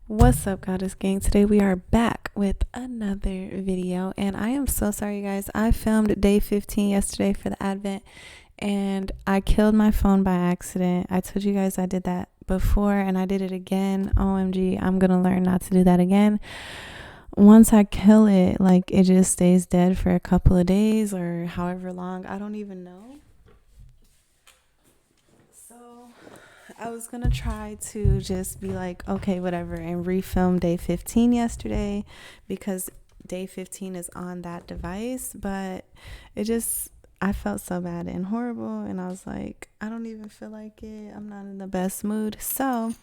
What's up, Goddess Gang? Today we are back with another video, and I am so sorry, you guys. I filmed day 15 yesterday for the Advent, and I killed my phone by accident. I told you guys I did that before, and I did it again. OMG, I'm gonna learn not to do that again. Once I kill it, like, it just stays dead for a couple of days or however long. I don't even know. So I was gonna try to just be like, okay, whatever, and refilm day 15 yesterday because day 15 is on that device, but I felt so bad and horrible, and I was like, I don't even feel like it. I'm not in the best mood. So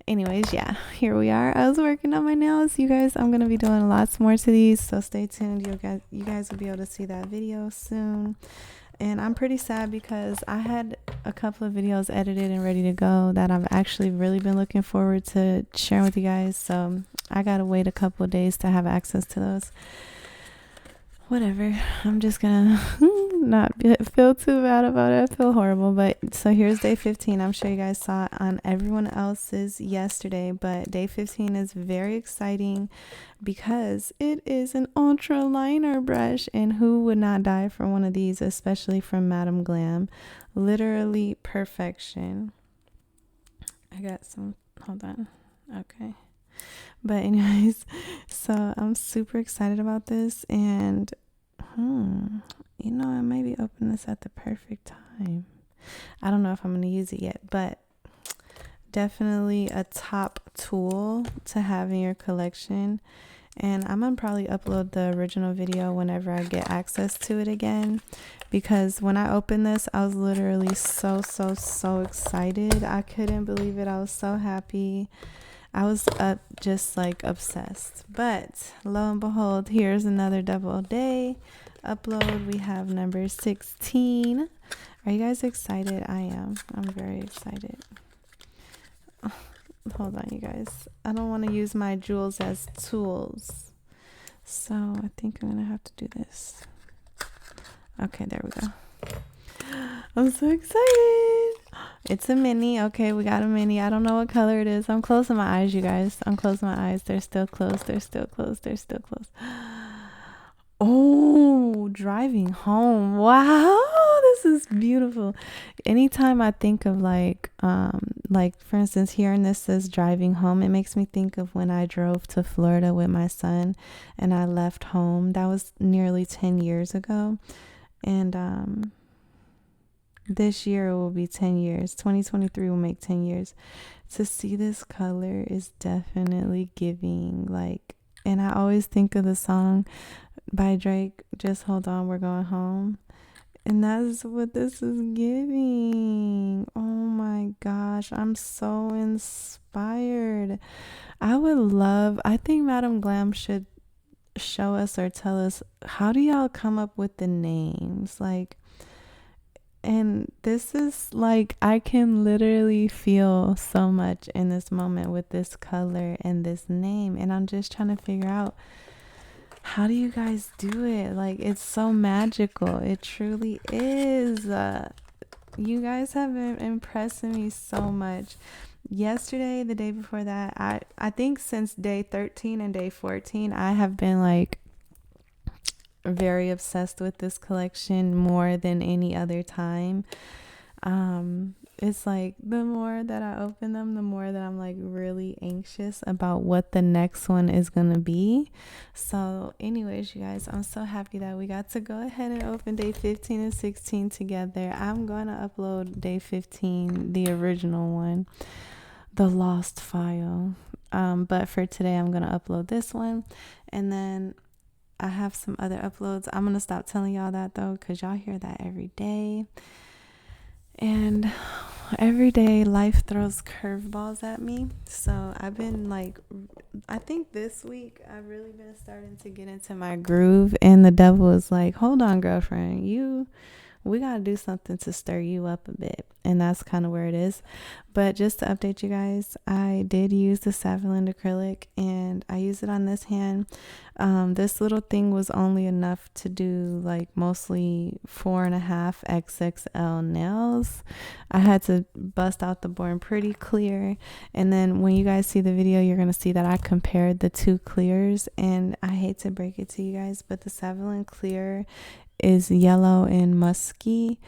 anyways, yeah, here we are. I was working on my nails, you guys. I'm gonna be doing lots more to these, so stay tuned. You guys will be able to see that video soon. And I'm pretty sad because I had a couple of videos edited and ready to go that I've actually really been looking forward to sharing with you guys. So I gotta wait a couple of days to have access to those. Whatever. I'm just gonna not feel too bad about it. I feel horrible. But so here's day 15. I'm sure you guys saw it on everyone else's yesterday. But day 15 is very exciting because it is an ultra liner brush. And who would not die for one of these, especially from Madam Glam? Literally perfection. I got some. Hold on. Okay. But anyways, so I'm super excited about this, and I maybe open this at the perfect time. I don't know if I'm going to use it yet, but definitely a top tool to have in your collection. And I'm going to probably upload the original video whenever I get access to it again, because when I opened this, I was literally so excited. I couldn't believe it. I was so happy. I was just like obsessed. But lo and behold, here's another double day upload. We have number 16. Are you guys excited? I am. I'm very excited. Hold on, you guys. I don't want to use my jewels as tools, so I think I'm gonna have to do this. Okay, there we go. I'm so excited. It's a mini. Okay, we got a mini. I don't know what color it is. I'm closing my eyes, you guys. I'm closing my eyes. They're still closed. They're still closed. They're still closed. Oh, driving home. Wow, this is beautiful. Anytime I think of like for instance, here in this says driving home, it makes me think of when I drove to Florida with my son and I left home. That was nearly 10 years ago. And this year will be 10 years. 2023 will make 10 years. To see this color is definitely giving, like, and I always think of the song by Drake, Just Hold On, We're Going Home. And that's what this is giving. Oh my gosh, I'm so inspired. I think Madam Glam should show us or tell us, how do y'all come up with the names? Like, and this is like, I can literally feel so much in this moment with this color and this name, and I'm just trying to figure out, how do you guys do it? Like, it's so magical. It truly is. You guys have been impressing me so much. Yesterday, the day before that, I think since day 13 and day 14, I have been like very obsessed with this collection more than any other time. It's like the more that I open them, the more that I'm like really anxious about what the next one is gonna be. So anyways, you guys, I'm so happy that we got to go ahead and open day 15 and 16 together. I'm gonna upload day 15, the original one, the lost file, but for today I'm gonna upload this one, and then I have some other uploads. I'm gonna stop telling y'all that though, because y'all hear that every day. And every day life throws curveballs at me. So I've been like, I think this week I've really been starting to get into my groove. And the devil is like, hold on, girlfriend, you we got to do something to stir you up a bit. And that's kind of where it is. But just to update you guys, I did use the Savonlined acrylic and I used it on this hand. This little thing was only enough to do like mostly 4.5 XXL nails. I had to bust out the Born Pretty clear, and then when you guys see the video, you're gonna see that I compared the two clears. And I hate to break it to you guys, but the Savonlined clear is yellow and musky.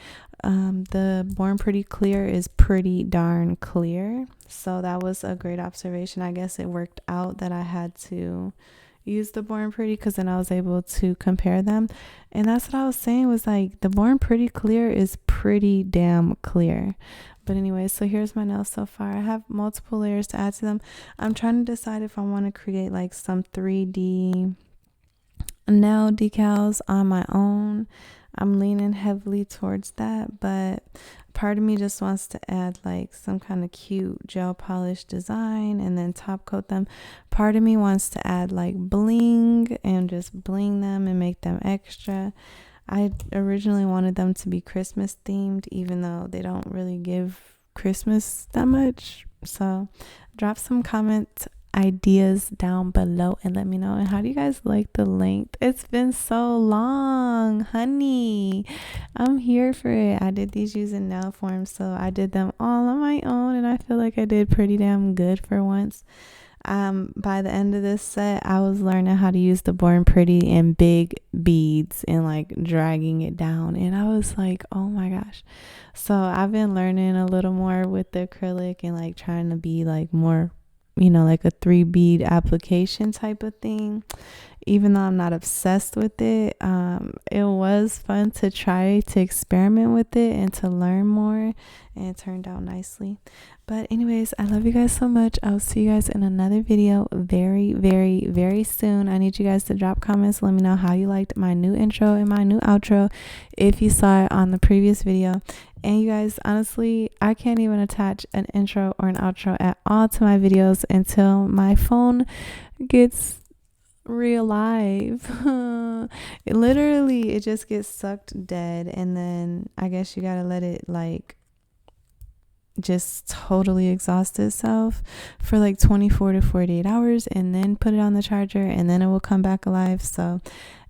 The Born Pretty clear is pretty darn clear. So that was a great observation. I guess it worked out that I had to use the Born Pretty, because then I was able to compare them. And that's what I was saying, was like the Born Pretty clear is pretty damn clear. But anyway, so here's my nails so far. I have multiple layers to add to them. I'm trying to decide if I want to create like some 3D nail decals on my own. I'm leaning heavily towards that, but part of me just wants to add like some kind of cute gel polish design and then top coat them. Part of me wants to add like bling and just bling them and make them extra. I originally wanted them to be Christmas themed, even though they don't really give Christmas that much. So drop some comment ideas down below and let me know. And how do you guys like the length? It's been so long, honey. I'm here for it. I did these using nail forms, so I did them all on my own, and I feel like I did pretty damn good for once. By the end of this set, I was learning how to use the Born Pretty and big beads and like dragging it down, and I was like, oh my gosh. So I've been learning a little more with the acrylic and like trying to be like more, like a 3 bead application type of thing. Even though I'm not obsessed with it, it was fun to try to experiment with it and to learn more, and it turned out nicely. But anyways, I love you guys so much. I'll see you guys in another video very, very, very soon. I need you guys to drop comments. Let me know how you liked my new intro and my new outro, if you saw it on the previous video. And you guys, honestly, I can't even attach an intro or an outro at all to my videos until my phone gets real live. It just gets sucked dead, and then I guess you gotta let it like just totally exhaust itself for like 24 to 48 hours and then put it on the charger, and then it will come back alive. So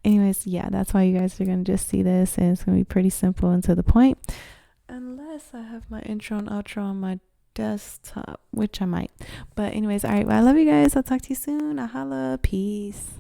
anyways, yeah, that's why you guys are gonna just see this, and it's gonna be pretty simple and to the point, unless I have my intro and outro on my desktop, which I might. But anyways, all right, well, I love you guys. I'll talk to you soon. Holla, peace.